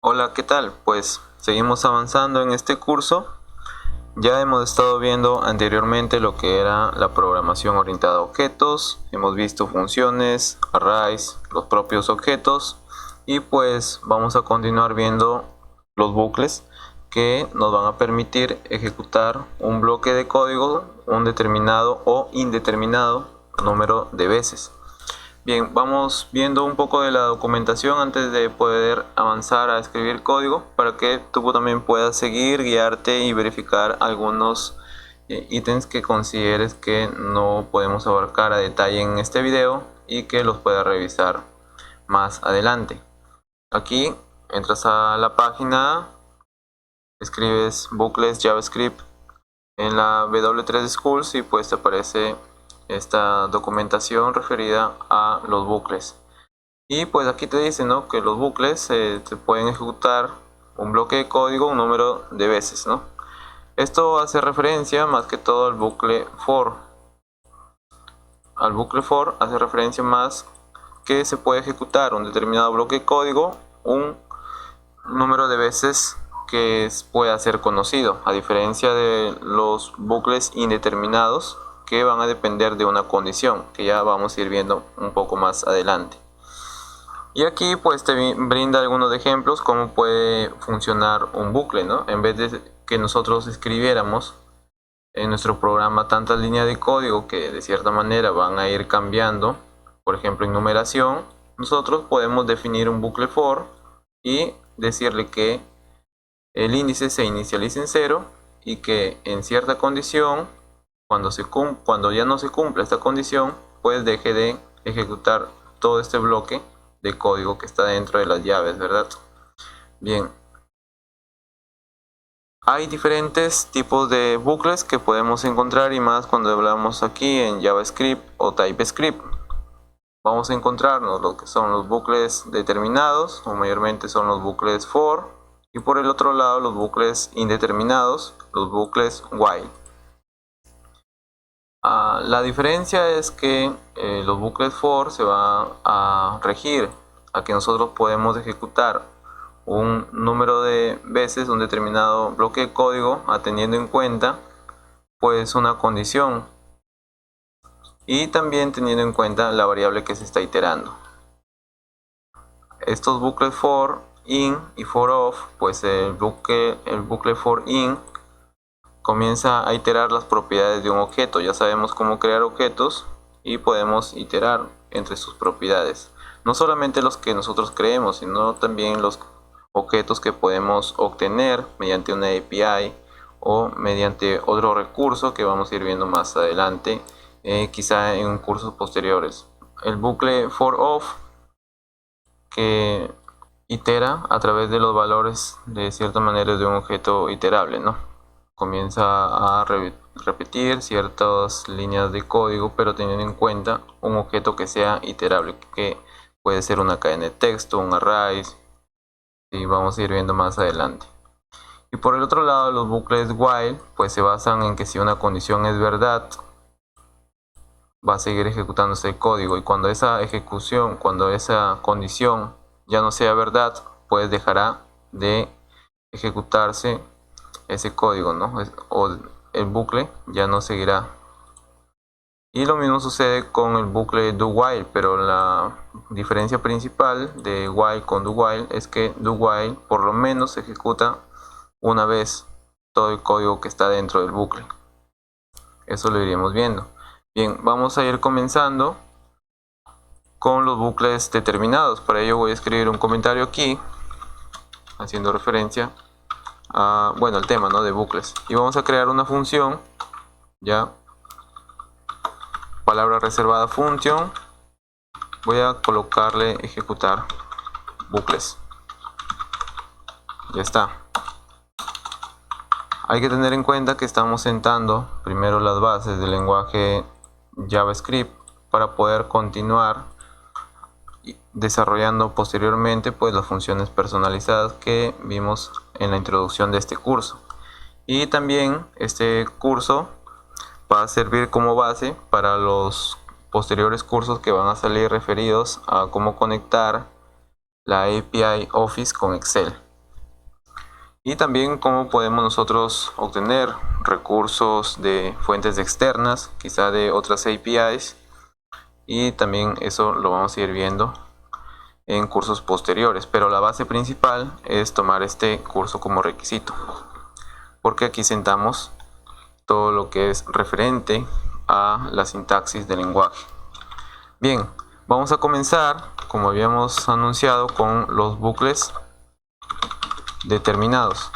Hola, ¿qué tal? Pues seguimos avanzando en este curso. Ya hemos estado viendo anteriormente lo que era la programación orientada a objetos, hemos visto funciones, arrays, los propios objetos y pues vamos a continuar viendo los bucles que nos van a permitir ejecutar un bloque de código, un determinado o indeterminado número de veces. Bien, vamos viendo un poco de la documentación antes de poder avanzar a escribir código para que tú también puedas seguir, guiarte y verificar algunos ítems que consideres que no podemos abarcar a detalle en este video y que los puedas revisar más adelante. Aquí entras a la página, escribes bucles JavaScript en la W3 Schools y pues te aparece esta documentación referida a los bucles. Y pues aquí te dice, ¿no?, que los bucles se pueden ejecutar un bloque de código un número de veces, ¿no? Esto hace referencia más que todo al bucle for. Al bucle for hace referencia más que se puede ejecutar un determinado bloque de código un número de veces que pueda ser conocido, a diferencia de los bucles indeterminados que van a depender de una condición que ya vamos a ir viendo un poco más adelante. Y aquí pues te brinda algunos ejemplos cómo puede funcionar un bucle, ¿no? En vez de que nosotros escribiéramos en nuestro programa tantas líneas de código que de cierta manera van a ir cambiando, por ejemplo en numeración, nosotros podemos definir un bucle for y decirle que el índice se inicialice en 0 y que en cierta condición, cuando ya no se cumpla esta condición, pues deje de ejecutar todo este bloque de código que está dentro de las llaves, ¿verdad? Bien, hay diferentes tipos de bucles que podemos encontrar y más cuando hablamos aquí en JavaScript o TypeScript. Vamos a encontrarnos lo que son los bucles determinados, o mayormente son los bucles for, y por el otro lado los bucles indeterminados, los bucles while. La diferencia es que los bucles for se va a regir a que nosotros podemos ejecutar un número de veces un determinado bloque de código teniendo en cuenta pues una condición y también teniendo en cuenta la variable que se está iterando. Estos bucles for in y for of, pues el bucle for in comienza a iterar las propiedades de un objeto. Ya sabemos cómo crear objetos y podemos iterar entre sus propiedades. No solamente los que nosotros creemos, sino también los objetos que podemos obtener mediante una API o mediante otro recurso que vamos a ir viendo más adelante, quizá en cursos posteriores. El bucle for of que itera a través de los valores de cierta manera de un objeto iterable, ¿no? Comienza a repetir ciertas líneas de código, pero teniendo en cuenta un objeto que sea iterable, que puede ser una cadena de texto, un array, y vamos a ir viendo más adelante. Y por el otro lado, los bucles while pues se basan en que si una condición es verdad, va a seguir ejecutándose el código, y cuando esa condición ya no sea verdad, pues dejará de ejecutarse ese código, ¿no? O el bucle ya no seguirá. Y lo mismo sucede con el bucle do while, pero la diferencia principal de while con do while es que do while por lo menos ejecuta una vez todo el código que está dentro del bucle. Eso lo iremos viendo. Bien, vamos a ir comenzando con los bucles determinados. Para ello voy a escribir un comentario aquí haciendo referencia a, bueno, el tema, ¿no?, de bucles, y vamos a crear una función, ya, palabra reservada function, voy a colocarle ejecutar bucles. Ya está. Hay que tener en cuenta que estamos sentando primero las bases del lenguaje JavaScript para poder continuar desarrollando posteriormente pues las funciones personalizadas que vimos en la introducción de este curso. Y también este curso va a servir como base para los posteriores cursos que van a salir referidos a cómo conectar la API Office con Excel. Y también cómo podemos nosotros obtener recursos de fuentes externas, quizá de otras APIs, y también eso lo vamos a ir viendo en cursos posteriores, pero la base principal es tomar este curso como requisito, porque aquí sentamos todo lo que es referente a la sintaxis del lenguaje. Bien, vamos a comenzar, como habíamos anunciado, con los bucles determinados.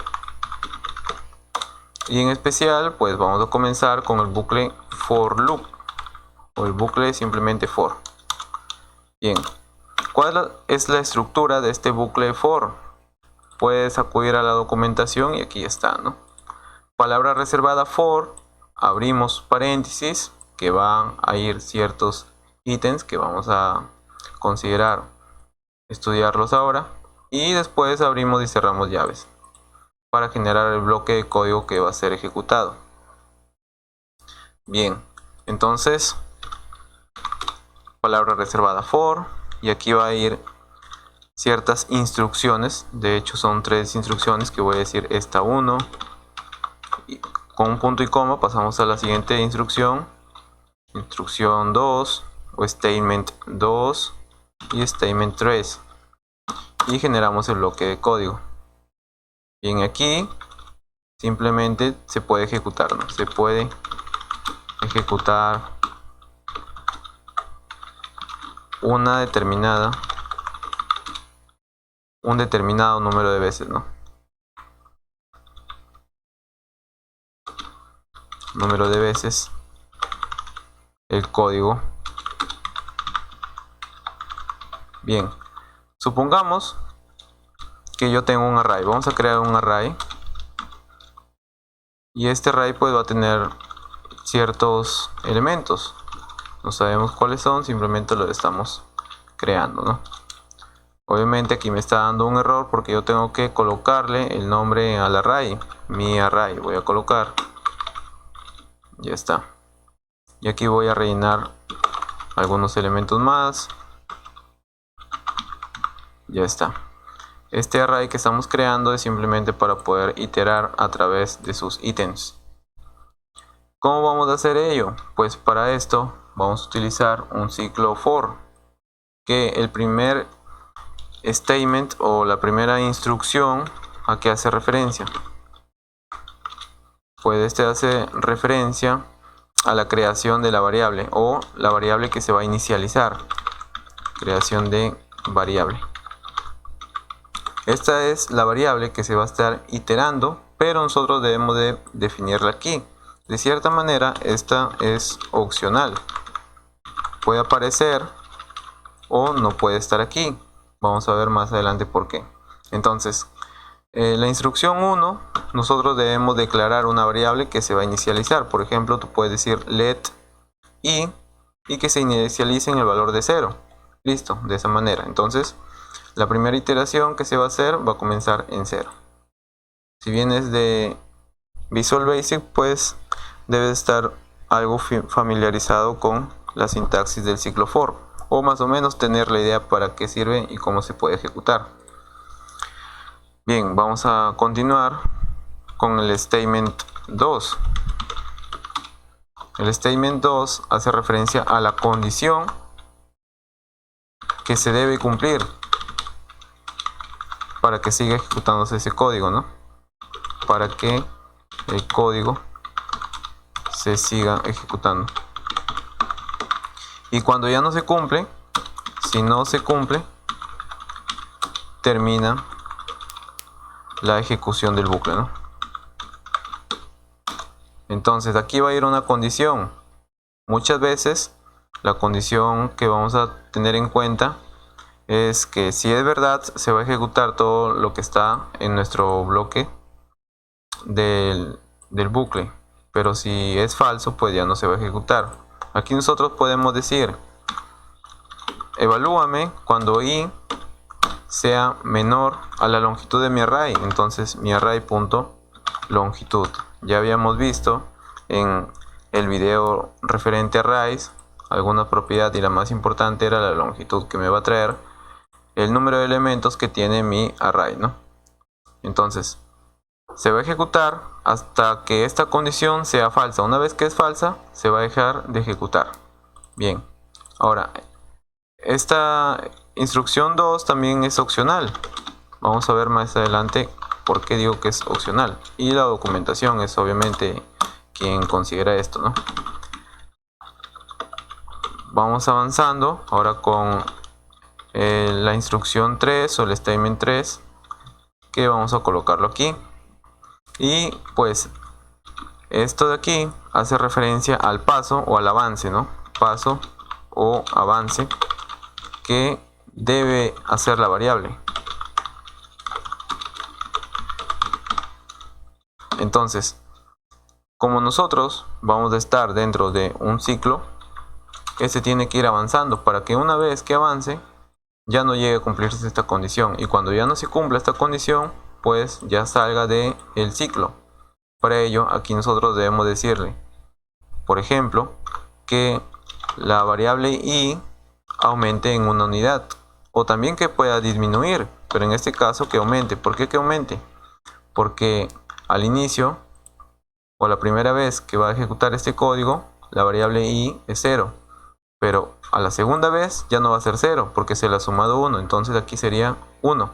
Y en especial, pues vamos a comenzar con el bucle for loop o el bucle simplemente for. Bien, ¿cuál es la estructura de este bucle for? Puedes acudir a la documentación y aquí está, ¿no? Palabra reservada for, abrimos paréntesis, que van a ir ciertos ítems que vamos a considerar estudiarlos ahora, y después abrimos y cerramos llaves para generar el bloque de código que va a ser ejecutado. Bien, entonces palabra reservada for, y aquí va a ir ciertas instrucciones. De hecho son 3 instrucciones que voy a decir esta 1, y con un punto y coma pasamos a la siguiente instrucción, instrucción 2 o statement 2 y statement 3, y generamos el bloque de código. Bien, aquí simplemente se puede ejecutar, ¿no? Se puede ejecutar un determinado número de veces, ¿no? Número de veces el código. Bien, supongamos que yo tengo un array. Vamos a crear un array, y este array pues va a tener ciertos elementos. No sabemos cuáles son, simplemente lo estamos creando, ¿no? Obviamente aquí me está dando un error porque yo tengo que colocarle el nombre al array, mi array. Voy a colocar, ya está, y aquí voy a rellenar algunos elementos más. Ya está. Este array que estamos creando es simplemente para poder iterar a través de sus ítems. ¿Cómo vamos a hacer ello? Pues para esto vamos a utilizar un ciclo for, que el primer statement o la primera instrucción a qué hace referencia. Pues este hace referencia a la creación de la variable o la variable que se va a inicializar. Creación de variable. Esta es la variable que se va a estar iterando, pero nosotros debemos de definirla aquí. De cierta manera, esta es opcional. Puede aparecer o no puede estar aquí. Vamos a ver más adelante por qué. Entonces, la instrucción 1, nosotros debemos declarar una variable que se va a inicializar. Por ejemplo, tú puedes decir let y que se inicialice en el valor de 0. Listo, de esa manera. Entonces, la primera iteración que se va a hacer va a comenzar en 0. Si vienes de Visual Basic, pues debes estar algo familiarizado con la sintaxis del ciclo for, o más o menos tener la idea para qué sirve y cómo se puede ejecutar. Bien, vamos a continuar con el statement 2. El statement 2 hace referencia a la condición que se debe cumplir para que siga ejecutándose ese código, ¿no? Para que el código se siga ejecutando. Y cuando ya no se cumple, si no se cumple, termina la ejecución del bucle, ¿no? Entonces aquí va a ir una condición. Muchas veces la condición que vamos a tener en cuenta es que si es verdad, se va a ejecutar todo lo que está en nuestro bloque del bucle, pero si es falso, pues ya no se va a ejecutar. Aquí nosotros podemos decir evalúame cuando i sea menor a la longitud de mi array. Entonces mi array.longitud, ya habíamos visto en el video referente a arrays alguna propiedad, y la más importante era la longitud, que me va a traer el número de elementos que tiene mi array, ¿no? Entonces Se va a ejecutar hasta que esta condición sea falsa. Una vez que es falsa, se va a dejar de ejecutar. Bien, ahora, esta instrucción 2 también es opcional. Vamos a ver más adelante por qué digo que es opcional. Y la documentación es obviamente quien considera esto, ¿no? Vamos avanzando ahora con la instrucción 3 o el statement 3, que vamos a colocarlo aquí. Y pues esto de aquí hace referencia al paso o al avance, ¿no? Paso o avance que debe hacer la variable. Entonces, como nosotros vamos a estar dentro de un ciclo, este tiene que ir avanzando para que una vez que avance ya no llegue a cumplirse esta condición, y cuando ya no se cumpla esta condición, pues ya salga de el ciclo. Para ello, aquí nosotros debemos decirle, por ejemplo, que la variable i aumente en una unidad, o también que pueda disminuir, pero en este caso que aumente. ¿Por qué que aumente? Porque al inicio o la primera vez que va a ejecutar este código, la variable i es 0, pero a la segunda vez ya no va a ser 0 porque se le ha sumado 1, entonces aquí sería 1.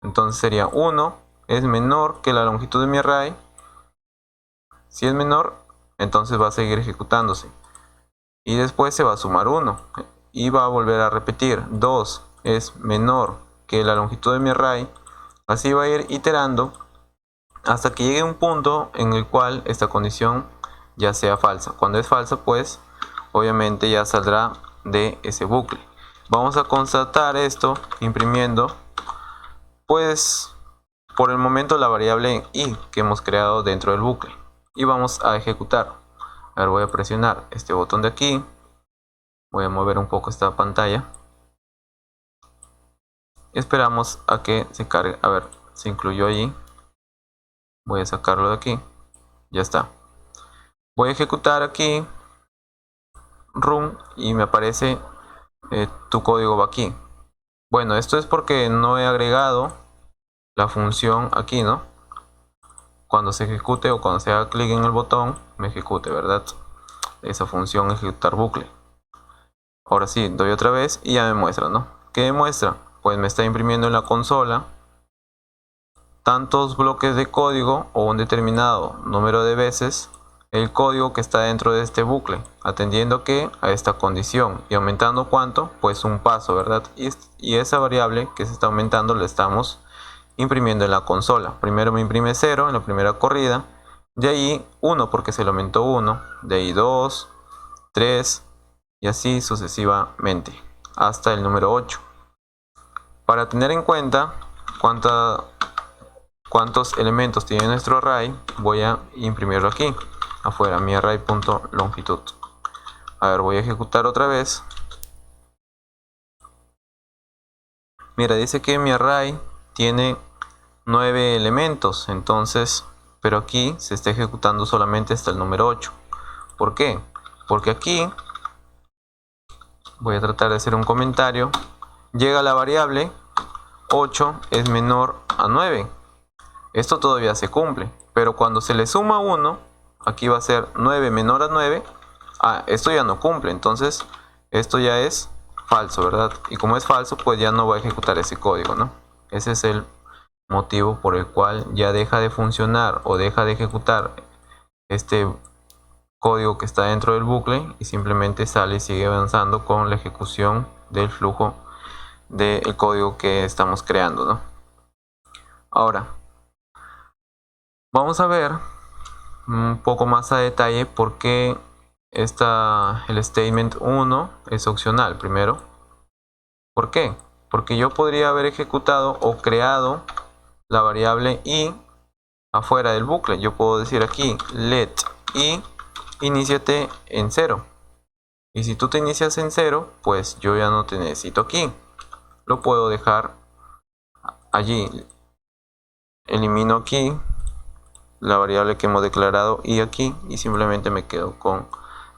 Entonces sería 1 es menor que la longitud de mi array. Si es menor, entonces va a seguir ejecutándose. Y después se va a sumar 1 y va a volver a repetir. 2 es menor que la longitud de mi array. Así va a ir iterando hasta que llegue un punto en el cual esta condición ya sea falsa. Cuando es falsa, pues obviamente ya saldrá de ese bucle. Vamos a constatar esto imprimiendo, pues por el momento, la variable i que hemos creado dentro del bucle, y vamos a ejecutar. A ver, voy a presionar este botón de aquí, voy a mover un poco esta pantalla, esperamos a que se cargue. A ver, se incluyó allí, voy a sacarlo de aquí, ya está. Voy a ejecutar aquí run y me aparece tu código va aquí. Bueno, esto es porque no he agregado la función aquí, ¿no? Cuando se ejecute o cuando se haga clic en el botón, me ejecute, ¿verdad? Esa función ejecutar bucle. Ahora sí, doy otra vez y ya me muestra, ¿no? ¿Qué me muestra? Pues me está imprimiendo en la consola tantos bloques de código o un determinado número de veces el código que está dentro de este bucle, atendiendo que a esta condición y aumentando cuánto, pues un paso, ¿verdad? Y esa variable que se está aumentando la estamos imprimiendo en la consola. Primero me imprime 0 en la primera corrida, de ahí 1 porque se le aumentó 1, de ahí 2, 3 y así sucesivamente hasta el número 8. Para tener en cuenta cuántos elementos tiene nuestro array, voy a imprimirlo aquí afuera, mi array.longitud. A ver, voy a ejecutar otra vez. Mira, dice que mi array tiene 9 elementos, entonces, pero aquí se está ejecutando solamente hasta el número 8. ¿Por qué? Porque aquí voy a tratar de hacer un comentario. Llega la variable 8 es menor a 9. Esto todavía se cumple, pero cuando se le suma 1, aquí va a ser 9 menor a 9. Esto ya no cumple, entonces esto ya es falso, ¿verdad? Y como es falso, pues ya no va a ejecutar ese código, ¿no? Ese es el motivo por el cual ya deja de funcionar o deja de ejecutar este código que está dentro del bucle y simplemente sale y sigue avanzando con la ejecución del flujo del código que estamos creando, ¿no? Ahora vamos a ver un poco más a detalle por qué el statement 1 es opcional. Primero, ¿por qué? Porque yo podría haber ejecutado o creado la variable i afuera del bucle. Yo puedo decir aquí let i iníciate en 0, y si tú te inicias en 0, pues yo ya no te necesito aquí, lo puedo dejar allí. Elimino aquí la variable que hemos declarado y aquí, y simplemente me quedo con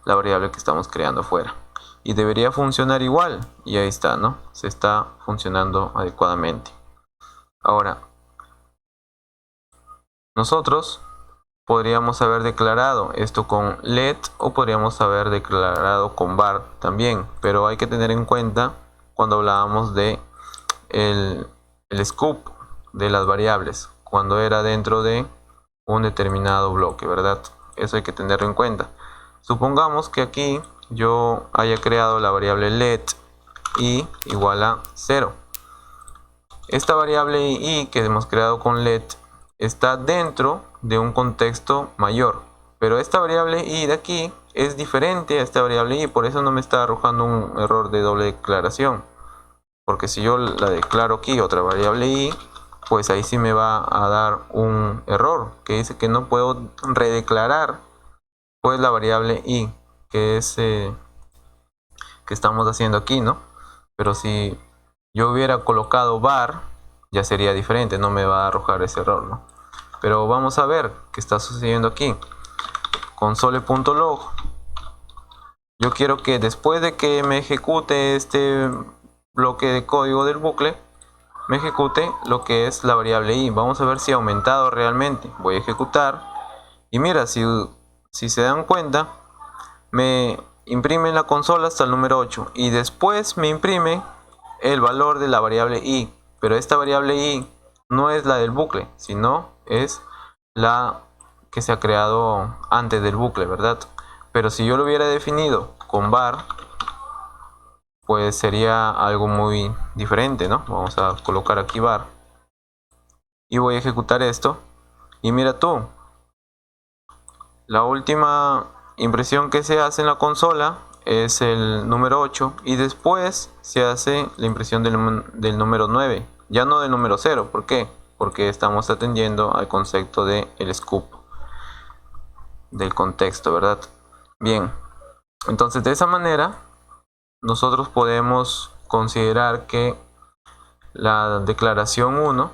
la variable que estamos creando afuera, y debería funcionar igual, y ahí está, ¿no? Se está funcionando adecuadamente. Ahora nosotros podríamos haber declarado esto con let o podríamos haber declarado con var también, pero hay que tener en cuenta cuando hablábamos de el scope de las variables, cuando era dentro de un determinado bloque, ¿verdad? Eso hay que tenerlo en cuenta. Supongamos que aquí yo haya creado la variable let i igual a 0. Esta variable i que hemos creado con let está dentro de un contexto mayor, pero esta variable i de aquí es diferente a esta variable i, por eso no me está arrojando un error de doble declaración, porque si yo la declaro aquí otra variable i, pues ahí sí me va a dar un error que dice que no puedo redeclarar pues la variable i que es que estamos haciendo aquí, ¿no? Pero si yo hubiera colocado var, ya sería diferente, no me va a arrojar ese error, ¿no? Pero vamos a ver qué está sucediendo aquí. Console.log. Yo quiero que después de que me ejecute este bloque de código del bucle, me ejecute lo que es la variable i. Vamos a ver si ha aumentado realmente. Voy a ejecutar. Y mira, si se dan cuenta, me imprime en la consola hasta el número 8. Y después me imprime el valor de la variable i. Pero esta variable i no es la del bucle, sino es la que se ha creado antes del bucle, ¿verdad? Pero si yo lo hubiera definido con var, pues sería algo muy diferente, ¿no? Vamos a colocar aquí var y voy a ejecutar esto. Y mira tú, la última impresión que se hace en la consola es el número 8 y después se hace la impresión del número 9, ya no del número 0. ¿Por qué? Porque estamos atendiendo al concepto de el scope, del contexto, ¿verdad? Bien, entonces de esa manera nosotros podemos considerar que la declaración 1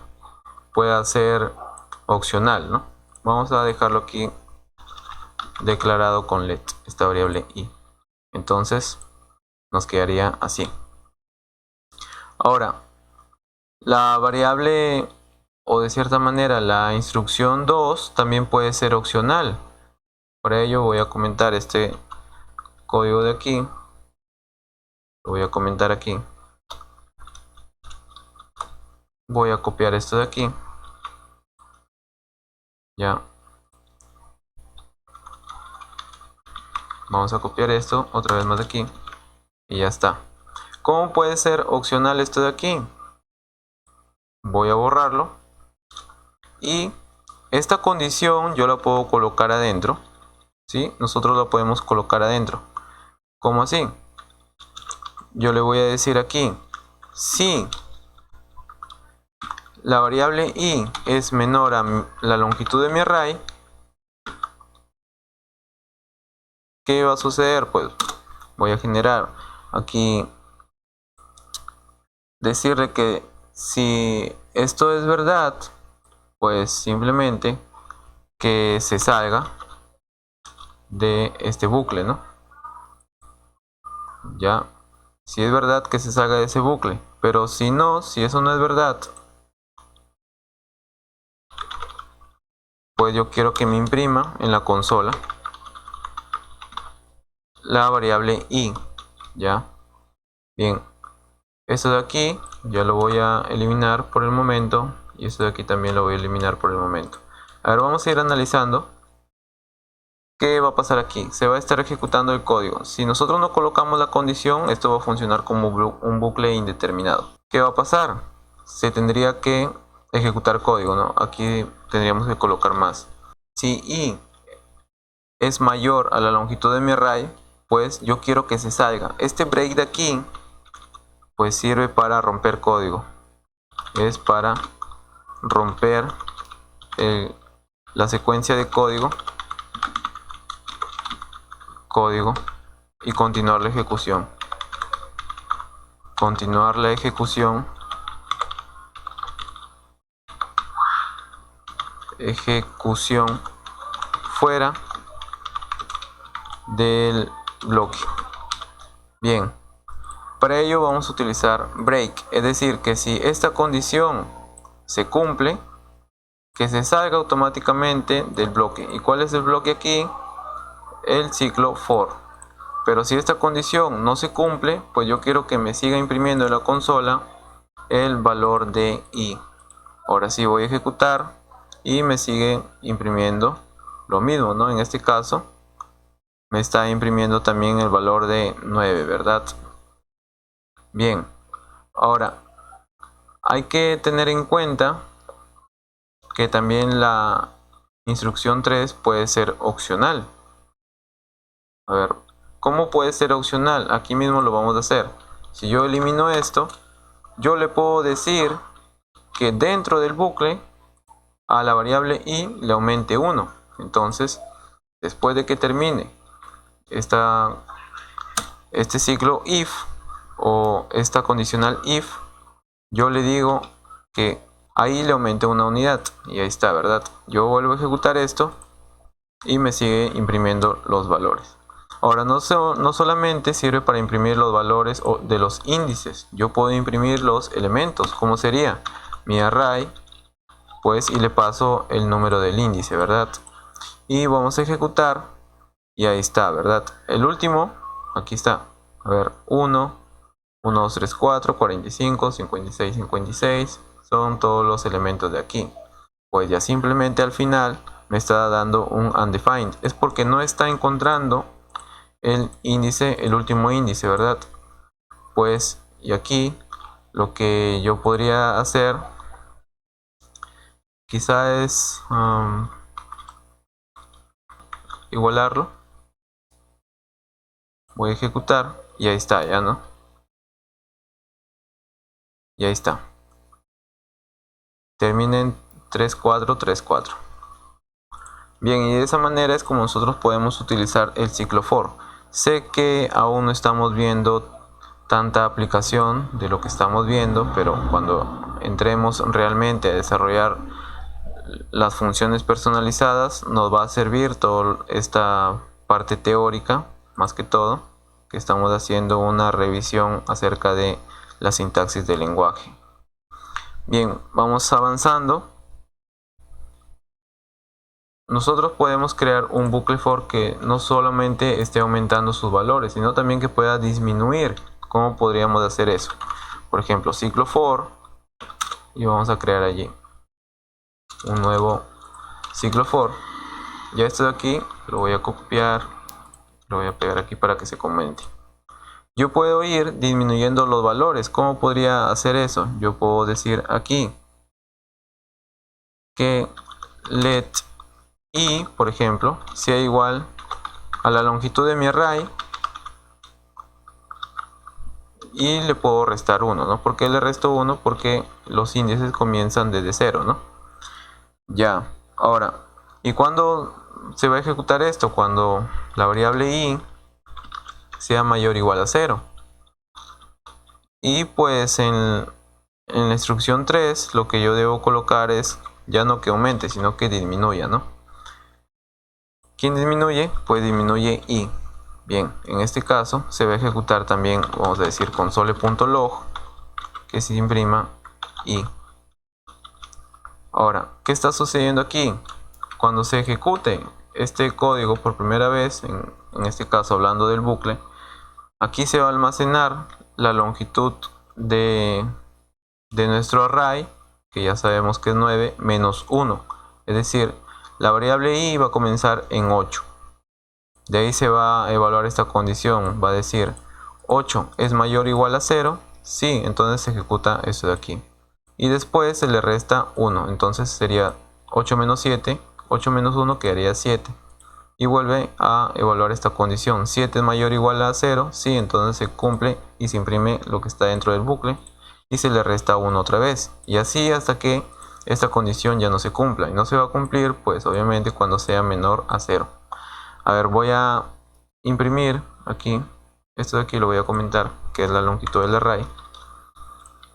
pueda ser opcional, ¿no? Vamos a dejarlo aquí declarado con let, esta variable i. Entonces nos quedaría así. Ahora, la variable, o de cierta manera la instrucción 2 también puede ser opcional. Para ello voy a comentar este código de aquí. Lo voy a comentar aquí. Voy a copiar esto de aquí. Ya. Vamos a copiar esto otra vez más de aquí. Y ya está. ¿Cómo puede ser opcional esto de aquí? Voy a borrarlo. Y esta condición yo la puedo colocar adentro. ¿Sí? Nosotros la podemos colocar adentro. ¿Cómo así? Yo le voy a decir aquí, si la variable i es menor a la longitud de mi array, ¿qué va a suceder? Pues voy a generar aquí, decirle que si esto es verdad, pues simplemente que se salga de este bucle, ¿no? Ya, si es verdad que se salga de ese bucle, pero si no, si eso no es verdad, pues yo quiero que me imprima en la consola la variable i. Ya, bien, esto de aquí ya lo voy a eliminar por el momento y esto de aquí también lo voy a eliminar por el momento. Ahora vamos a ir analizando qué va a pasar aquí. Se va a estar ejecutando el código. Si nosotros no colocamos la condición, esto va a funcionar como un bucle indeterminado. ¿Qué va a pasar? Se tendría que ejecutar código, ¿no? Aquí tendríamos que colocar más. Si i es mayor a la longitud de mi array, pues yo quiero que se salga. Este break de aquí pues sirve para romper código. Es para romper la secuencia de código y continuar la ejecución. Continuar la ejecución. Ejecución fuera del bloque. Bien, para ello vamos a utilizar break, es decir que si esta condición se cumple, que se salga automáticamente del bloque. ¿Y cuál es el bloque aquí? El ciclo for. Pero si esta condición no se cumple, pues yo quiero que me siga imprimiendo en la consola el valor de i. Ahora sí voy a ejecutar y me sigue imprimiendo lo mismo, ¿no? En este caso me está imprimiendo también el valor de 9, ¿verdad? Bien, ahora hay que tener en cuenta que también la instrucción 3 puede ser opcional. A ver, ¿cómo puede ser opcional? Aquí mismo lo vamos a hacer. Si yo elimino esto, yo le puedo decir que dentro del bucle a la variable i le aumente 1. Entonces, después de que termine este ciclo if o esta condicional if, yo le digo que ahí le aumente una unidad y ahí está, ¿verdad? Yo vuelvo a ejecutar esto y me sigue imprimiendo los valores. Ahora no solamente sirve para imprimir los valores de los índices, yo puedo imprimir los elementos, como sería mi array, pues, y le paso el número del índice, ¿verdad? Y vamos a ejecutar y ahí está, ¿verdad? El último, aquí está, a ver, 1, 1, 2, 3, 4, 45, 56, 56, son todos los elementos de aquí. Pues ya simplemente al final me está dando un undefined, es porque no está encontrando el índice, el último índice, ¿verdad? Pues, y aquí lo que yo podría hacer quizá es igualarlo. Voy a ejecutar y ahí está, ya, ¿no? Y ahí está. Termina en 3, 4, 3, 4. Bien, y de esa manera es como nosotros podemos utilizar el ciclo for. Sé que aún no estamos viendo tanta aplicación de lo que estamos viendo, pero cuando entremos realmente a desarrollar las funciones personalizadas nos va a servir toda esta parte teórica, más que todo, que estamos haciendo una revisión acerca de la sintaxis del lenguaje. Bien, vamos avanzando. Nosotros podemos crear un bucle for que no solamente esté aumentando sus valores, sino también que pueda disminuir. ¿Cómo podríamos hacer eso? Por ejemplo, ciclo for, y vamos a crear allí un nuevo ciclo for. Ya esto de aquí lo voy a copiar, lo voy a pegar aquí para que se comente. Yo puedo ir disminuyendo los valores. ¿Cómo podría hacer eso? Yo puedo decir aquí que let i, por ejemplo, sea igual a la longitud de mi array y le puedo restar 1, ¿no? ¿Por qué le resto 1? Porque los índices comienzan desde 0, ¿no? Ya, ahora, ¿y cuándo se va a ejecutar esto? Cuando la variable i sea mayor o igual a 0. Y pues en la instrucción 3 lo que yo debo colocar es ya no que aumente, sino que disminuya, ¿no? ¿Quién disminuye? Pues disminuye i. Bien, en este caso se va a ejecutar también, vamos a decir, console.log, que se imprima i. Ahora, ¿qué está sucediendo aquí? Cuando se ejecute este código por primera vez, en este caso hablando del bucle, aquí se va a almacenar la longitud de nuestro array, que ya sabemos que es 9, menos 1. Es decir, la variable i va a comenzar en 8. De ahí se va a evaluar esta condición. Va a decir 8 es mayor o igual a 0. Sí, entonces se ejecuta esto de aquí. Y después se le resta 1. Entonces sería 8 menos 7. 8 menos 1 quedaría 7. Y vuelve a evaluar esta condición. 7 es mayor o igual a 0. Sí, entonces se cumple y se imprime lo que está dentro del bucle. Y se le resta 1 otra vez. Y así hasta que esta condición ya no se cumpla. Y no se va a cumplir, pues obviamente cuando sea menor a 0. A ver, voy a imprimir aquí. Esto de aquí lo voy a comentar, que es la longitud del array.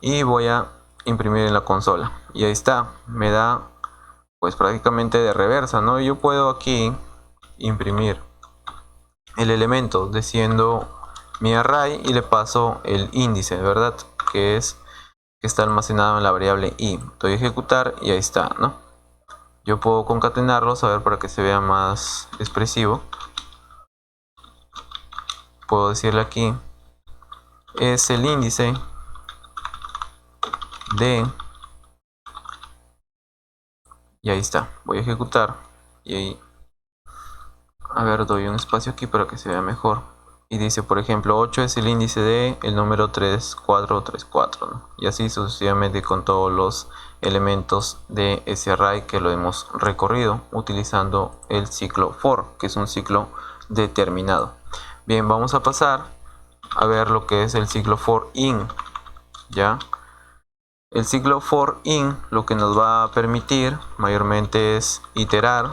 Y voy a imprimir en la consola. Y ahí está. Me da pues prácticamente de reversa, ¿no? Yo puedo aquí imprimir el elemento diciendo mi array y le paso el índice, ¿verdad? Que está almacenado en la variable i. Doy a ejecutar y ahí está, ¿no? Yo puedo concatenarlos, a ver, para que se vea más expresivo. Puedo decirle aquí es el índice de, y ahí está. Voy a ejecutar y ahí, a ver, doy un espacio aquí para que se vea mejor. Y dice, por ejemplo, 8 es el índice de el número 3434, ¿no? Y así sucesivamente con todos los elementos de ese array que lo hemos recorrido utilizando el ciclo for, que es un ciclo determinado. Bien, vamos a pasar a ver lo que es el ciclo for in, ¿ya? El ciclo for in lo que nos va a permitir mayormente es iterar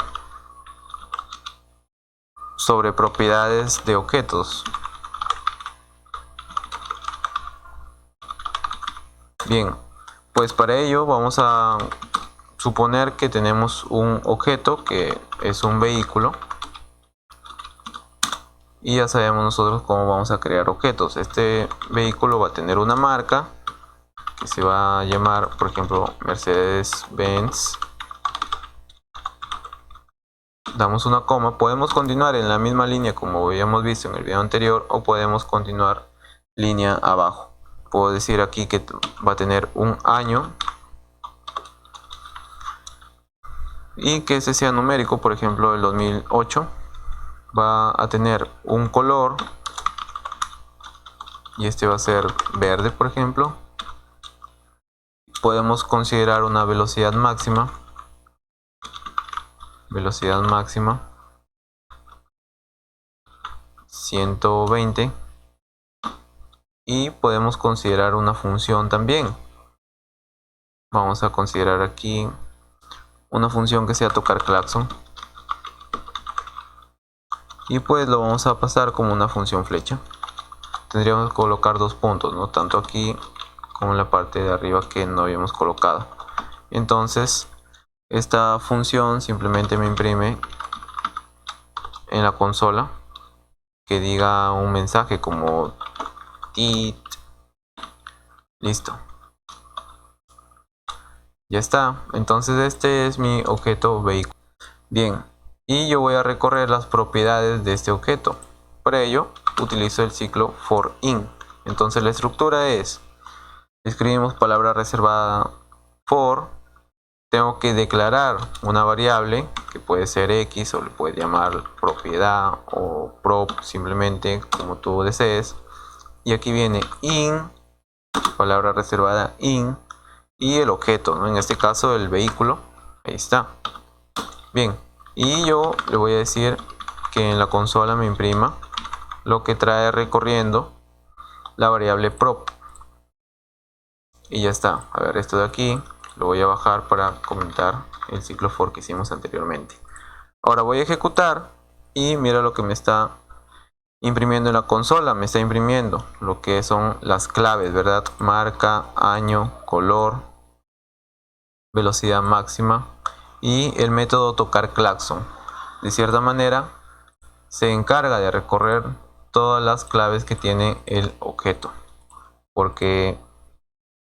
sobre propiedades de objetos. Bien, pues para ello vamos a suponer que tenemos un objeto que es un vehículo y ya sabemos nosotros cómo vamos a crear objetos. Este vehículo va a tener una marca que se va a llamar, por ejemplo, Mercedes-Benz. Damos una coma, podemos continuar en la misma línea como habíamos visto en el video anterior o podemos continuar línea abajo. Puedo decir aquí que va a tener un año y que ese sea numérico, por ejemplo el 2008. Va a tener un color y este va a ser verde, por ejemplo. Podemos considerar una velocidad máxima. Velocidad máxima 120. Y podemos considerar una función también. Vamos a considerar aquí una función que sea tocar claxon. Y pues lo vamos a pasar como una función flecha. Tendríamos que colocar dos puntos, ¿no? Tanto aquí como en la parte de arriba que no habíamos colocado. Entonces esta función simplemente me imprime en la consola que diga un mensaje como tit. Listo. Ya está. Entonces este es mi objeto vehículo. Bien. Y yo voy a recorrer las propiedades de este objeto. Para ello utilizo el ciclo for in. Entonces la estructura es, escribimos palabra reservada for, tengo que declarar una variable que puede ser x o le puedes llamar propiedad o prop, simplemente como tú desees. Y aquí viene in, palabra reservada in, y el objeto, ¿no? En este caso el vehículo, ahí está. Bien, y yo le voy a decir que en la consola me imprima lo que trae recorriendo la variable prop. Y ya está. A ver, esto de aquí lo voy a bajar para comentar el ciclo for que hicimos anteriormente. Ahora voy a ejecutar y mira lo que me está imprimiendo en la consola. Me está imprimiendo lo que son las claves, ¿verdad? Marca, año, color, velocidad máxima y el método tocar claxon. De cierta manera se encarga de recorrer todas las claves que tiene el objeto, porque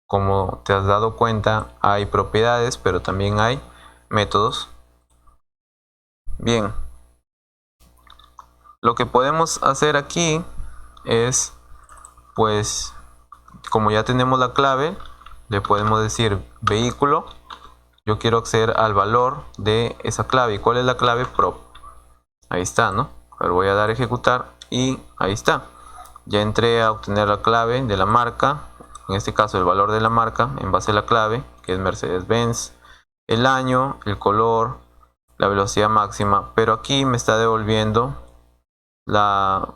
como te has dado cuenta hay propiedades pero también hay métodos. Bien, lo que podemos hacer aquí es, pues como ya tenemos la clave, le podemos decir vehículo, yo quiero acceder al valor de esa clave. ¿Y cuál es la clave? Prop. Ahí está, ¿no? Pero voy a dar a ejecutar y ahí está. Ya entré a obtener la clave de la marca, en este caso el valor de la marca en base a la clave, que es Mercedes-Benz, el año, el color, la velocidad máxima, pero aquí me está devolviendo la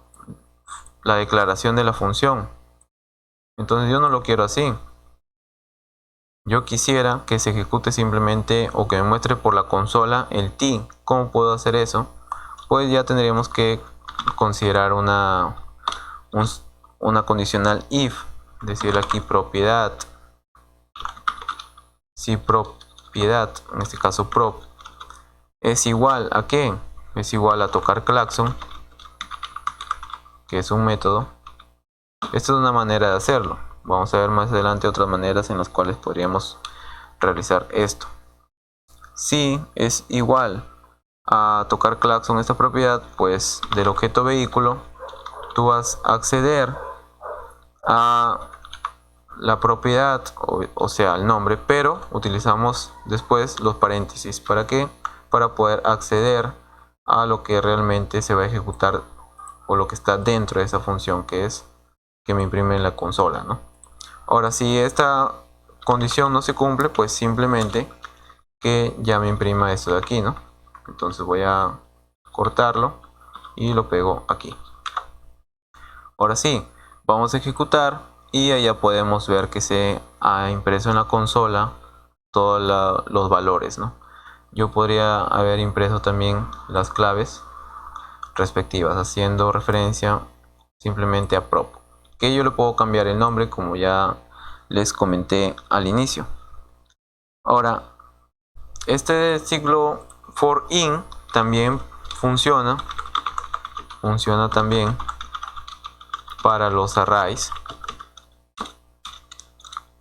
declaración de la función. Entonces yo no lo quiero así. Yo quisiera que se ejecute simplemente o que me muestre por la consola el t. ¿Cómo puedo hacer eso? Pues ya tendríamos que considerar una condicional if. Decir aquí propiedad. Si propiedad, en este caso prop, es igual a ¿qué? Es igual a tocar claxon, que es un método. Esta es una manera de hacerlo. Vamos a ver más adelante otras maneras en las cuales podríamos realizar esto. si es igual a tocar claxon esta propiedad, pues del objeto vehículo tú vas a acceder a la propiedad, o sea, el nombre, pero utilizamos después los paréntesis. ¿Para qué? Para poder acceder a lo que realmente se va a ejecutar o lo que está dentro de esa función, que es que me imprime en la consola, ¿no? Ahora, si esta condición no se cumple, pues simplemente que ya me imprima esto de aquí, ¿no? Entonces voy a cortarlo y lo pego aquí. Ahora sí, vamos a ejecutar y allá podemos ver que se ha impreso en la consola todos los valores, ¿no? Yo podría haber impreso también las claves respectivas, haciendo referencia simplemente a prop, que yo le puedo cambiar el nombre como ya les comenté al inicio. Ahora, este ciclo for in también funciona también para los arrays.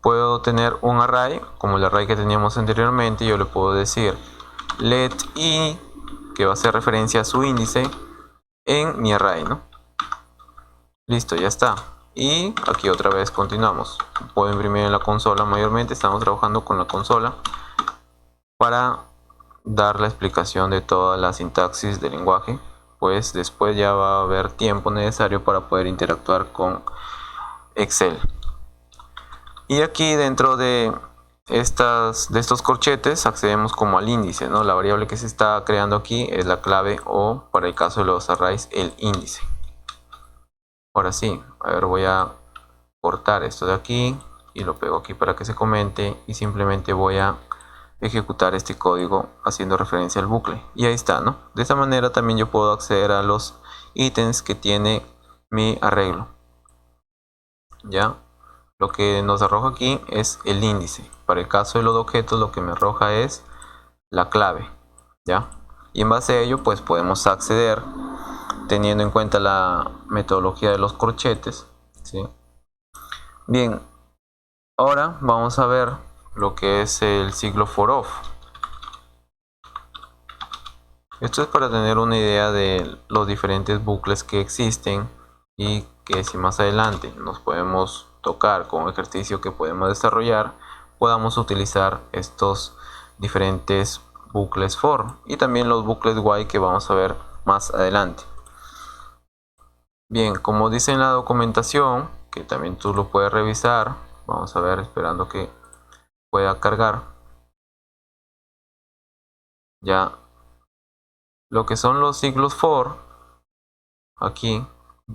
Puedo tener un array como el array que teníamos anteriormente. Yo le puedo decir let i, que va a hacer referencia a su índice en mi array, ¿no? Listo, ya está. Y aquí otra vez continuamos. Puedo imprimir en la consola. Mayormente estamos trabajando con la consola para dar la explicación de toda la sintaxis del lenguaje, pues después ya va a haber tiempo necesario para poder interactuar con Excel. Y aquí dentro de estos corchetes accedemos como al índice, ¿no? La variable que se está creando aquí es la clave, o para el caso de los arrays, el índice. Ahora sí, a ver, voy a cortar esto de aquí y lo pego aquí para que se comente, y simplemente voy a ejecutar este código haciendo referencia al bucle, y ahí está, ¿no? De esta manera también yo puedo acceder a los ítems que tiene mi arreglo. Ya, lo que nos arroja aquí es el índice. Para el caso de los objetos, lo que me arroja es la clave, ya, y en base a ello pues podemos acceder teniendo en cuenta la metodología de los corchetes, ¿sí? Bien, ahora vamos a ver lo que es el ciclo for of. Esto es para tener una idea de los diferentes bucles que existen, y que si más adelante nos podemos tocar con un ejercicio que podemos desarrollar, podamos utilizar estos diferentes bucles for y también los bucles while que vamos a ver más adelante. Bien, como dice en la documentación, que también tú lo puedes revisar, vamos a ver, esperando que pueda cargar. Ya, lo que son los ciclos for, aquí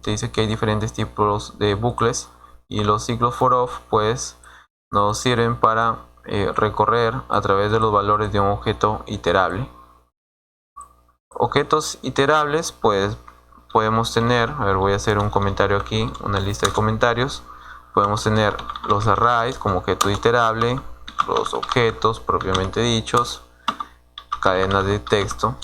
te dice que hay diferentes tipos de bucles, y los ciclos for of pues nos sirven para recorrer a través de los valores de un objeto iterable. Objetos iterables pues podemos tener, a ver, voy a hacer un comentario aquí, una lista de comentarios. Podemos tener los arrays como objeto iterable, los objetos propiamente dichos, cadenas de texto,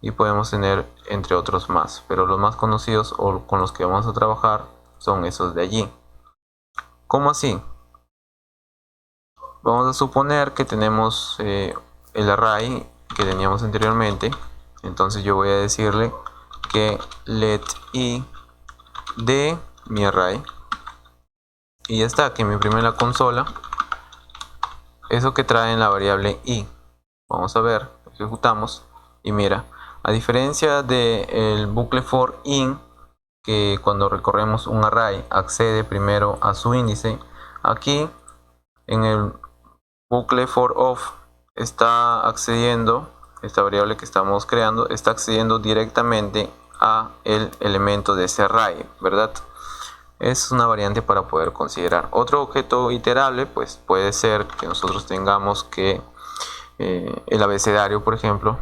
y podemos tener entre otros más, pero los más conocidos o con los que vamos a trabajar son esos de allí. ¿Cómo así? Vamos a suponer que tenemos el array que teníamos anteriormente. Entonces yo voy a decirle que let i de mi array, y ya está, que me imprime en la consola eso que trae en la variable i. Vamos a ver, ejecutamos y mira, a diferencia del bucle for in, que cuando recorremos un array accede primero a su índice, aquí en el bucle for of está accediendo, esta variable que estamos creando está accediendo directamente a el elemento de ese array, ¿verdad? Es una variante para poder considerar. Otro objeto iterable pues puede ser que nosotros tengamos que el abecedario, por ejemplo,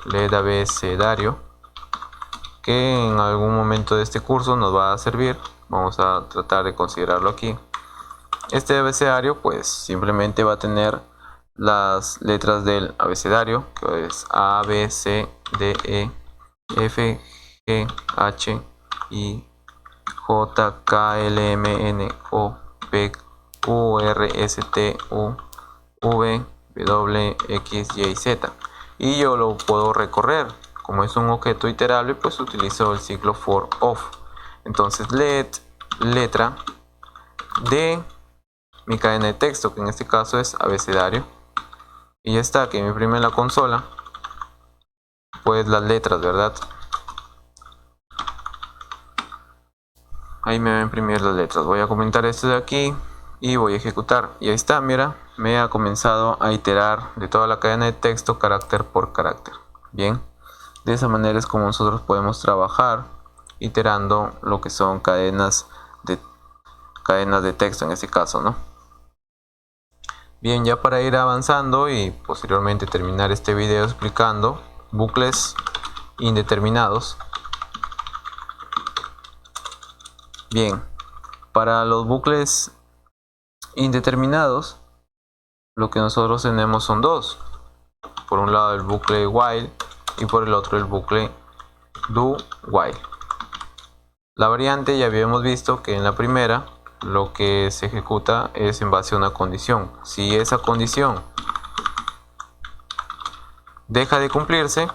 let abecedario, que en algún momento de este curso nos va a servir. Vamos a tratar de considerarlo aquí. Este abecedario pues simplemente va a tener las letras del abecedario, que es A, B, C, D, E, F, G, H, I, J, K, L, M, N, O, P, Q, R, S, T, U, V, w, x, y, z, y yo lo puedo recorrer. Como es un objeto iterable, pues utilizo el ciclo for of. Entonces let letra de mi cadena de texto, que en este caso es abecedario, y ya está, que me imprime en la consola pues las letras, ¿verdad? Ahí me va a imprimir las letras. Voy a comentar esto de aquí y voy a ejecutar, y ahí está, mira, me ha comenzado a iterar de toda la cadena de texto carácter por carácter. Bien, de esa manera es como nosotros podemos trabajar iterando lo que son cadenas de texto en este caso, ¿no? Bien, ya para ir avanzando y posteriormente terminar este video explicando bucles indeterminados. Bien, para los bucles indeterminados lo que nosotros tenemos son dos. Por un lado el bucle while y por el otro el bucle do while. La variante ya habíamos visto que en la primera lo que se ejecuta es en base a una condición. Si esa condición deja de cumplirse,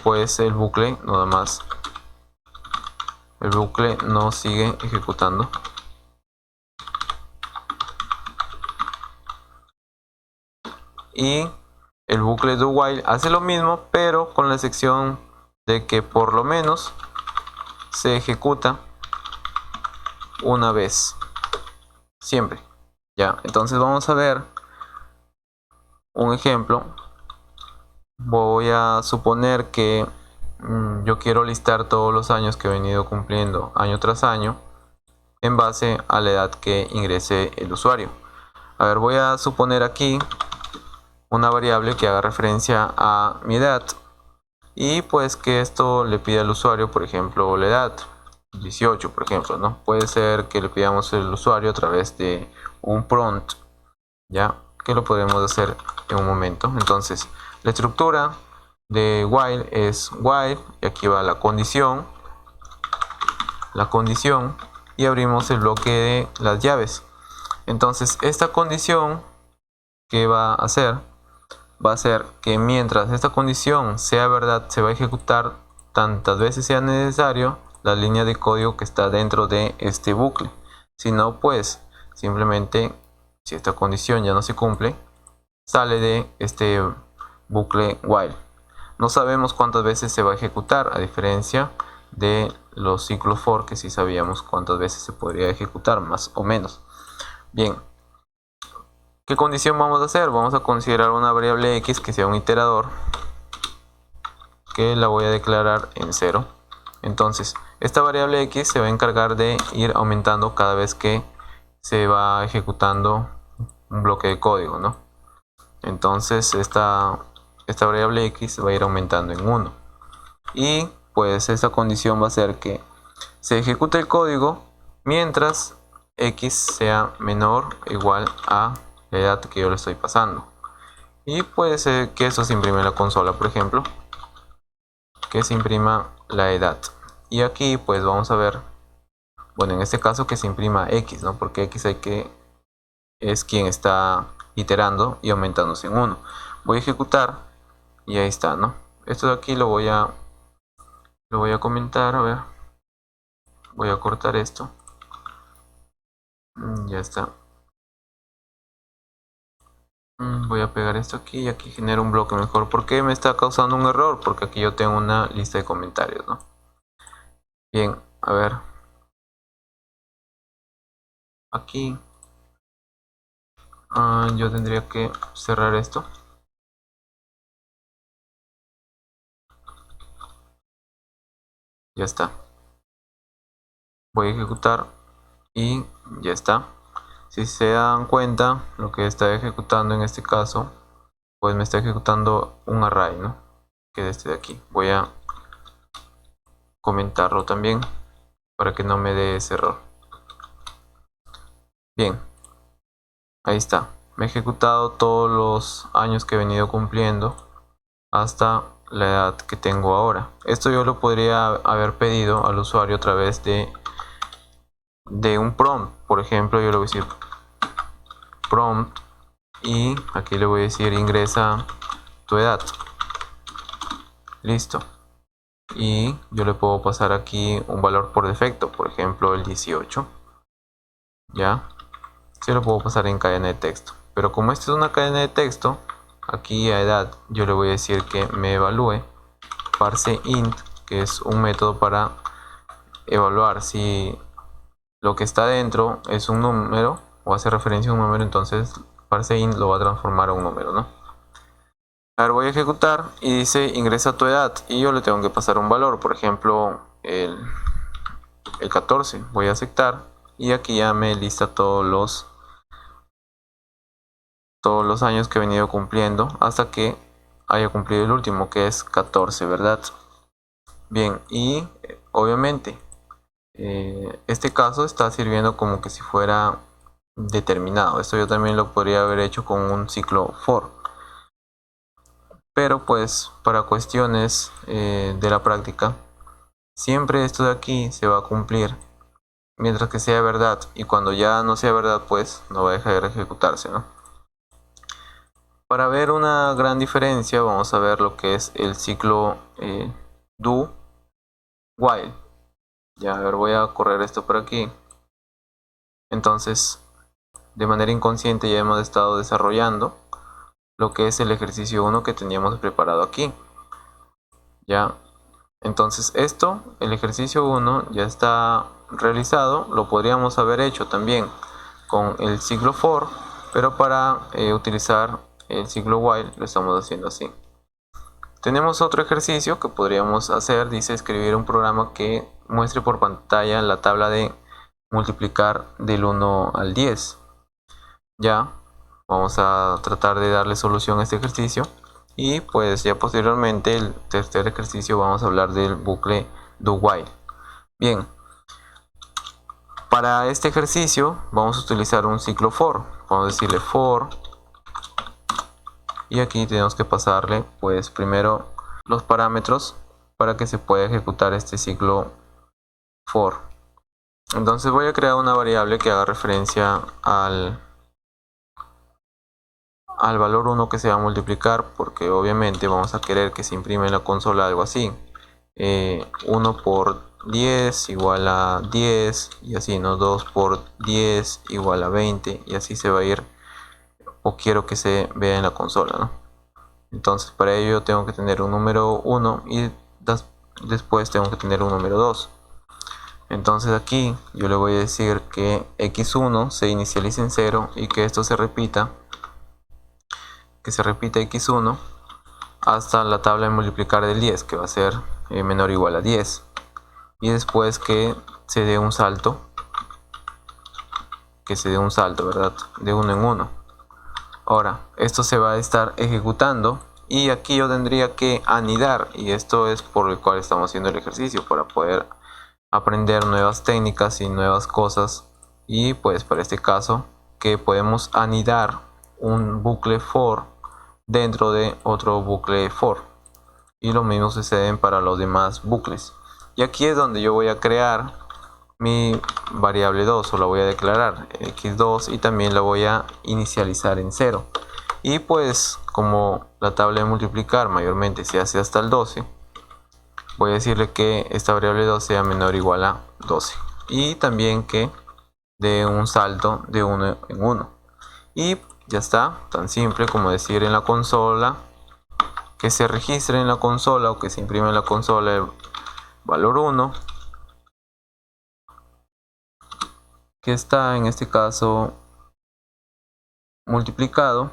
pues el bucle no sigue ejecutando. Y el bucle do while hace lo mismo, pero con la excepción de que por lo menos se ejecuta una vez, siempre. Ya, entonces vamos a ver un ejemplo. Voy a suponer que yo quiero listar todos los años que he venido cumpliendo año tras año en base a la edad que ingrese el usuario. A ver, voy a suponer aquí una variable que haga referencia a mi edad y pues que esto le pida al usuario, por ejemplo, la edad 18, por ejemplo, ¿no? Puede ser que le pidamos al usuario a través de un prompt, ya que lo podemos hacer en un momento. Entonces la estructura de while es while, y aquí va la condición y abrimos el bloque de las llaves. Entonces esta condición que va a hacer que mientras esta condición sea verdad, se va a ejecutar tantas veces sea necesario la línea de código que está dentro de este bucle. Si no, pues simplemente, si esta condición ya no se cumple, sale de este bucle while. No sabemos cuántas veces se va a ejecutar, a diferencia de los ciclos for, que sí sabíamos cuántas veces se podría ejecutar, más o menos. Bien, ¿qué condición vamos a hacer? Vamos a considerar una variable x que sea un iterador, que la voy a declarar en 0. Entonces esta variable x se va a encargar de ir aumentando cada vez que se va ejecutando un bloque de código, ¿no? Entonces esta variable x va a ir aumentando en 1, y pues esta condición va a ser que se ejecute el código mientras x sea menor o igual a la edad que yo le estoy pasando. Y puede ser que eso se imprime en la consola, por ejemplo, que se imprima la edad. Y aquí pues vamos a ver, bueno, en este caso que se imprima x, ¿no? Porque x es quien está iterando y aumentándose en 1. Voy a ejecutar y ahí está, ¿no? Esto de aquí lo voy a comentar, a ver. Voy a cortar esto. Ya está. Voy a pegar esto aquí y aquí genero un bloque mejor. ¿Por qué me está causando un error? Porque aquí yo tengo una lista de comentarios, ¿no? Bien, a ver. Aquí yo tendría que cerrar esto. Ya está. Voy a ejecutar y ya está. Si se dan cuenta, lo que está ejecutando en este caso, pues me está ejecutando un array, ¿no? Que es este de aquí. Voy a comentarlo también para que no me dé ese error. Bien, ahí está. Me he ejecutado todos los años que he venido cumpliendo hasta la edad que tengo ahora. Esto yo lo podría haber pedido al usuario a través de un prompt. Por ejemplo, yo le voy a decir prompt y aquí le voy a decir ingresa tu edad. Listo. Y yo le puedo pasar aquí un valor por defecto, por ejemplo el 18. Ya, se lo puedo pasar en cadena de texto, pero como esta es una cadena de texto, aquí a edad yo le voy a decir que me evalúe parseInt, que es un método para evaluar si lo que está dentro es un número o hace referencia a un número. Entonces parseInt lo va a transformar a un número, ¿no? A ver, voy a ejecutar y dice ingresa tu edad y yo le tengo que pasar un valor, por ejemplo el 14. Voy a aceptar y aquí ya me lista todos los años que he venido cumpliendo hasta que haya cumplido el último, que es 14, ¿verdad? Bien, y obviamente este caso está sirviendo como que si fuera determinado. Esto yo también lo podría haber hecho con un ciclo for, pero pues para cuestiones de la práctica siempre esto de aquí se va a cumplir mientras que sea verdad, y cuando ya no sea verdad pues no va a dejar de ejecutarse, ¿no? Para ver una gran diferencia vamos a ver lo que es el ciclo do while. Ya, a ver, voy a correr esto por aquí. Entonces de manera inconsciente ya hemos estado desarrollando lo que es el ejercicio 1 que teníamos preparado aquí. Ya, entonces el ejercicio 1 ya está realizado. Lo podríamos haber hecho también con el ciclo for, pero para utilizar el ciclo while lo estamos haciendo así. Tenemos otro ejercicio que podríamos hacer, dice escribir un programa que muestre por pantalla la tabla de multiplicar del 1 al 10. Ya, vamos a tratar de darle solución a este ejercicio y pues ya posteriormente el tercer ejercicio vamos a hablar del bucle do while. Bien, para este ejercicio vamos a utilizar un ciclo for. Vamos a decirle for y aquí tenemos que pasarle pues primero los parámetros para que se pueda ejecutar este ciclo for. Entonces voy a crear una variable que haga referencia al valor 1 que se va a multiplicar, porque obviamente vamos a querer que se imprime en la consola algo así, 1 por 10 igual a 10 y así, ¿no? 2 por 10 igual a 20 y así se va a ir, o quiero que se vea en la consola, ¿no? Entonces para ello tengo que tener un número 1 y después tengo que tener un número 2. Entonces aquí yo le voy a decir que x1 se inicialice en 0 y que esto se repita x1 hasta la tabla de multiplicar del 10, que va a ser menor o igual a 10, y después que se dé un salto, ¿verdad? De 1 en 1. Ahora esto se va a estar ejecutando y aquí yo tendría que anidar, y esto es por el cual estamos haciendo el ejercicio, para poder aprender nuevas técnicas y nuevas cosas. Y pues para este caso que podemos anidar un bucle for dentro de otro bucle for, y lo mismo sucede para los demás bucles. Y aquí es donde yo voy a crear mi variable 2, o la voy a declarar x2, y también la voy a inicializar en 0. Y pues como la tabla de multiplicar mayormente se hace hasta el 12, voy a decirle que esta variable 2 sea menor o igual a 12, y también que dé un salto de 1 en 1. Y ya está, tan simple como decir en la consola, que se registre en la consola o que se imprime en la consola el valor 1, que está en este caso multiplicado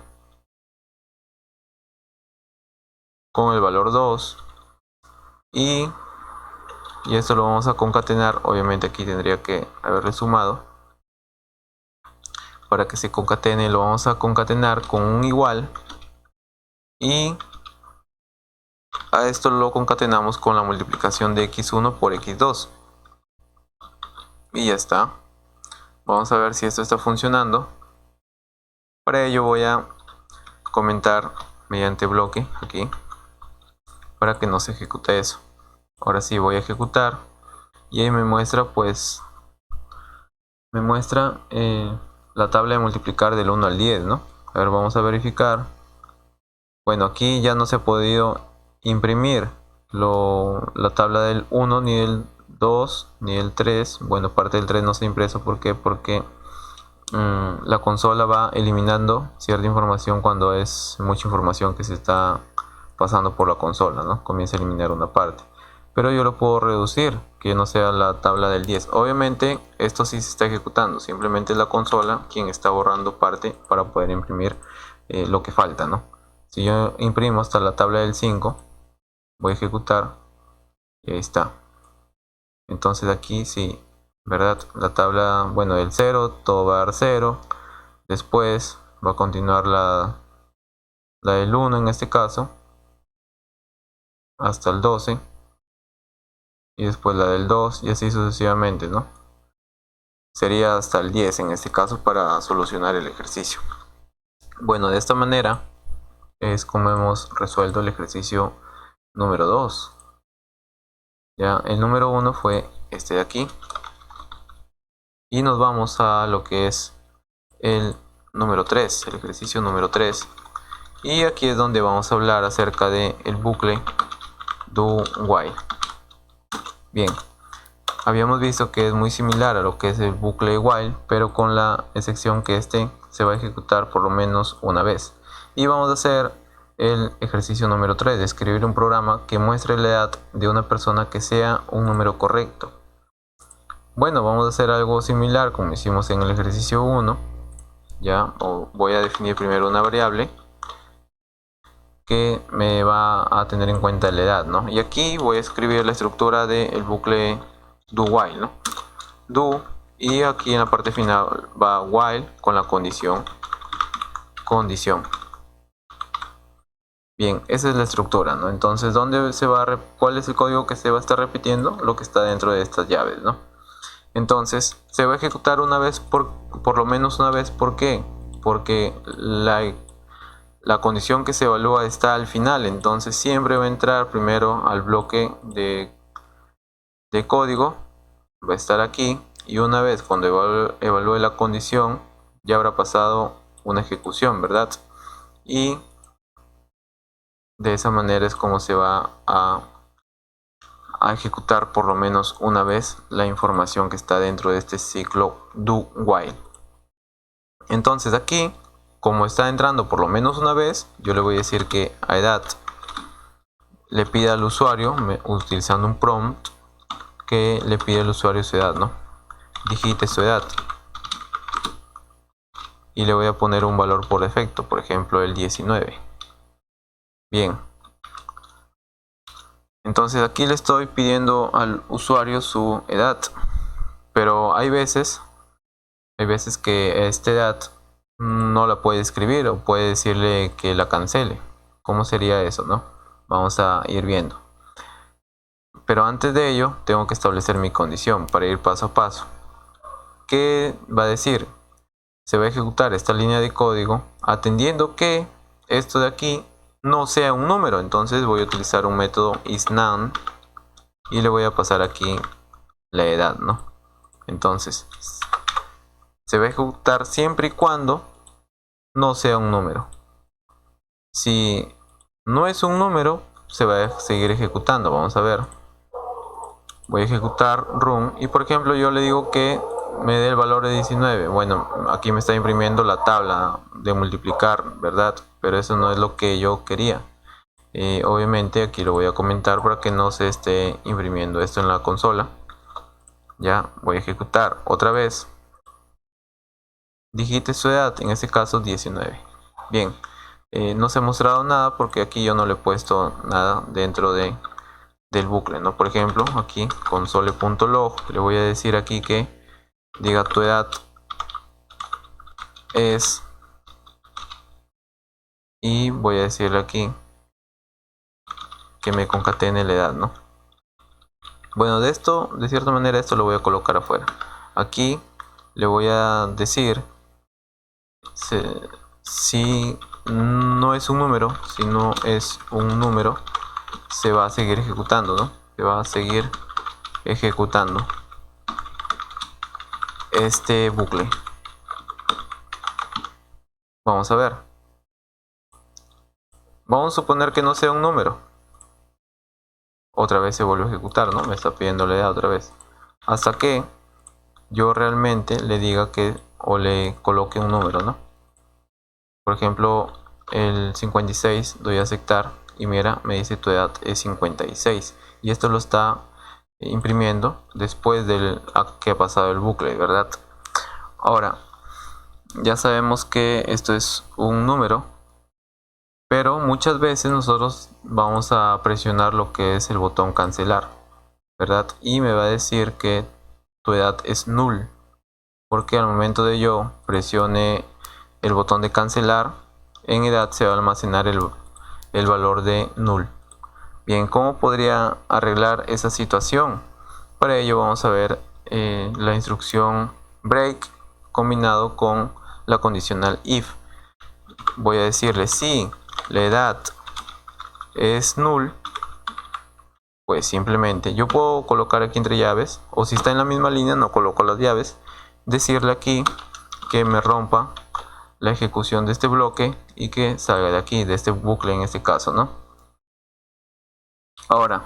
con el valor 2, y esto lo vamos a concatenar. Obviamente aquí tendría que haberle sumado. Para que se concatene lo vamos a concatenar con un igual, y a esto lo concatenamos con la multiplicación de x1 por x2 y ya está. Vamos a ver si esto está funcionando. Para ello voy a comentar mediante bloque aquí para que no se ejecute eso. Ahora sí voy a ejecutar y ahí me muestra la tabla de multiplicar del 1 al 10, ¿no? A ver, vamos a verificar. Bueno, aquí ya no se ha podido imprimir la tabla del 1, ni del 2, ni del 3. Bueno, parte del 3 no se ha impreso. ¿Por qué? Porque la consola va eliminando cierta información cuando es mucha información que se está pasando por la consola, ¿no? Comienza a eliminar una parte. Pero yo lo puedo reducir, que no sea la tabla del 10. Obviamente esto sí se está ejecutando, simplemente es la consola quien está borrando parte para poder imprimir lo que falta, ¿no? Si yo imprimo hasta la tabla del 5, voy a ejecutar y ahí está. Entonces aquí sí, ¿verdad? La tabla, bueno, del 0, todo va a dar 0. Después va a continuar la del 1 en este caso, hasta el 12. Y después la del 2 y así sucesivamente, ¿no? Sería hasta el 10 en este caso para solucionar el ejercicio. Bueno, de esta manera es como hemos resuelto el ejercicio número 2. Ya, el número 1 fue este de aquí. Y nos vamos a lo que es el número 3, el ejercicio número 3. Y aquí es donde vamos a hablar acerca del bucle do while. Bien, habíamos visto que es muy similar a lo que es el bucle while, pero con la excepción que este se va a ejecutar por lo menos una vez. Y vamos a hacer el ejercicio número 3, escribir un programa que muestre la edad de una persona que sea un número correcto. Bueno, vamos a hacer algo similar como hicimos en el ejercicio 1. Ya, voy a definir primero una variable que me va a tener en cuenta la edad, ¿no? Y aquí voy a escribir la estructura del bucle do while, ¿no? Do, y aquí en la parte final va while con la condición. Bien, esa es la estructura, ¿no? Entonces, ¿cuál es el código que se va a estar repitiendo? Lo que está dentro de estas llaves, ¿no? Entonces, se va a ejecutar una vez por lo menos una vez. ¿Por qué? Porque la condición que se evalúa está al final. Entonces, siempre va a entrar primero al bloque de código. Va a estar aquí. Y una vez cuando evalúe la condición, ya habrá pasado una ejecución, ¿verdad? Y de esa manera es como se va a ejecutar por lo menos una vez la información que está dentro de este ciclo do while. Entonces aquí, como está entrando por lo menos una vez, yo le voy a decir que a edad le pida al usuario, utilizando un prompt, que le pide al usuario su edad, ¿no? Digite su edad. Y le voy a poner un valor por defecto, por ejemplo el 19. Bien. Entonces aquí le estoy pidiendo al usuario su edad. Pero hay veces que esta edad no la puede escribir o puede decirle que la cancele. ¿Cómo sería eso, no? Vamos a ir viendo. Pero antes de ello tengo que establecer mi condición para ir paso a paso. ¿Qué va a decir? Se va a ejecutar esta línea de código atendiendo que esto de aquí no sea un número. Entonces voy a utilizar un método isNone y le voy a pasar aquí la edad, ¿no? Entonces se va a ejecutar siempre y cuando no sea un número. Si no es un número, se va a seguir ejecutando. Vamos a ver. Voy a ejecutar run y por ejemplo yo le digo que me dé el valor de 19. Bueno, aquí me está imprimiendo la tabla de multiplicar, ¿verdad? Pero eso no es lo que yo quería. Obviamente aquí lo voy a comentar para que no se esté imprimiendo esto en la consola. Ya, voy a ejecutar otra vez. Digite su edad, en este caso 19. Bien, no se ha mostrado nada porque aquí yo no le he puesto nada dentro del bucle, ¿no? Por ejemplo, aquí console.log le voy a decir aquí que diga tu edad es, y voy a decirle aquí que me concatene la edad, ¿no? Bueno, de cierta manera esto lo voy a colocar afuera. Aquí le voy a decir si no es un número, si no es un número, se va a seguir ejecutando, ¿no? Se va a seguir ejecutando este bucle. Vamos a ver. Vamos a suponer que no sea un número. Otra vez se vuelve a ejecutar, ¿no? Me está pidiendo la edad otra vez. Hasta que yo realmente le diga que o le coloque un número, ¿no? Por ejemplo, el 56, doy a aceptar y mira, me dice tu edad es 56. Y esto lo está imprimiendo después del que ha pasado el bucle, ¿verdad? Ahora, ya sabemos que esto es un número, pero muchas veces nosotros vamos a presionar lo que es el botón cancelar, ¿verdad? Y me va a decir que tu edad es null, porque al momento de yo presione el botón de cancelar, en edad se va a almacenar el valor de null. Bien, ¿cómo podría arreglar esa situación? Para ello vamos a ver la instrucción break combinado con la condicional if. Voy a decirle si la edad es null, pues simplemente yo puedo colocar aquí entre llaves, o si está en la misma línea no coloco las llaves, decirle aquí que me rompa la ejecución de este bloque y que salga de aquí, de este bucle en este caso, ¿no? Ahora,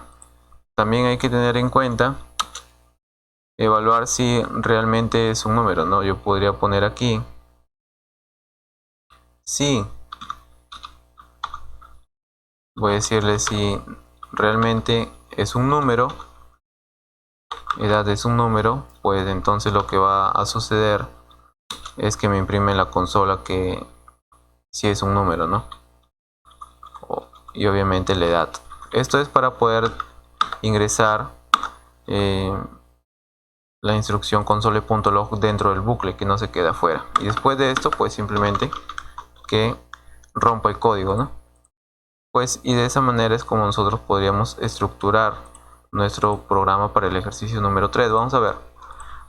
también hay que tener en cuenta evaluar si realmente es un número, ¿no? Yo podría poner aquí si, voy a decirle si realmente es un número, edad es un número, pues entonces lo que va a suceder es que me imprime en la consola que si es un número, ¿no? Y obviamente la edad. Esto es para poder ingresar la instrucción console.log dentro del bucle, que no se queda afuera. Y después de esto, pues simplemente que rompa el código, ¿no? Pues y de esa manera es como nosotros podríamos estructurar nuestro programa para el ejercicio número 3. Vamos a ver.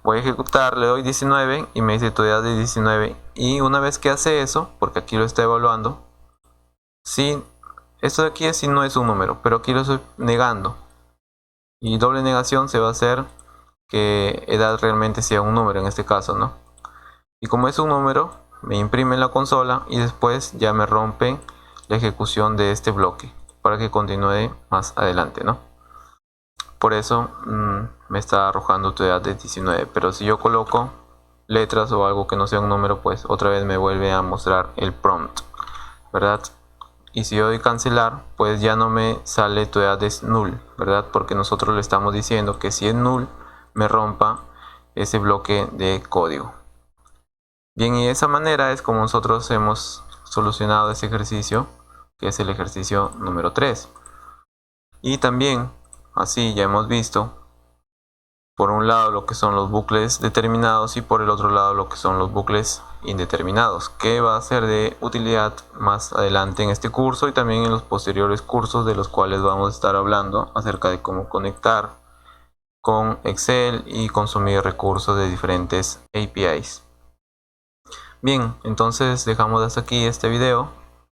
Voy a ejecutar, le doy 19 y me dice tu edad de 19. Y una vez que hace eso, porque aquí lo está evaluando, si esto de aquí es si no es un número, pero aquí lo estoy negando. Y doble negación se va a hacer que edad realmente sea un número en este caso, ¿no? Y como es un número, me imprime en la consola y después ya me rompe la ejecución de este bloque para que continúe más adelante, ¿no? Por eso me está arrojando tu edad de 19, pero si yo coloco letras o algo que no sea un número, pues otra vez me vuelve a mostrar el prompt, ¿verdad? Y si yo doy cancelar, pues ya no me sale tu edad es null, ¿verdad? Porque nosotros le estamos diciendo que si es null, me rompa ese bloque de código. Bien, y de esa manera es como nosotros hemos solucionado ese ejercicio, que es el ejercicio número 3. Y también, así ya hemos visto, por un lado lo que son los bucles determinados y por el otro lado lo que son los bucles indeterminados, que va a ser de utilidad más adelante en este curso y también en los posteriores cursos, de los cuales vamos a estar hablando acerca de cómo conectar con Excel y consumir recursos de diferentes APIs. Bien, entonces dejamos hasta aquí este video.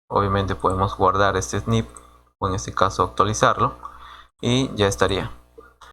Obviamente podemos guardar este snip o en este caso actualizarlo y ya estaría.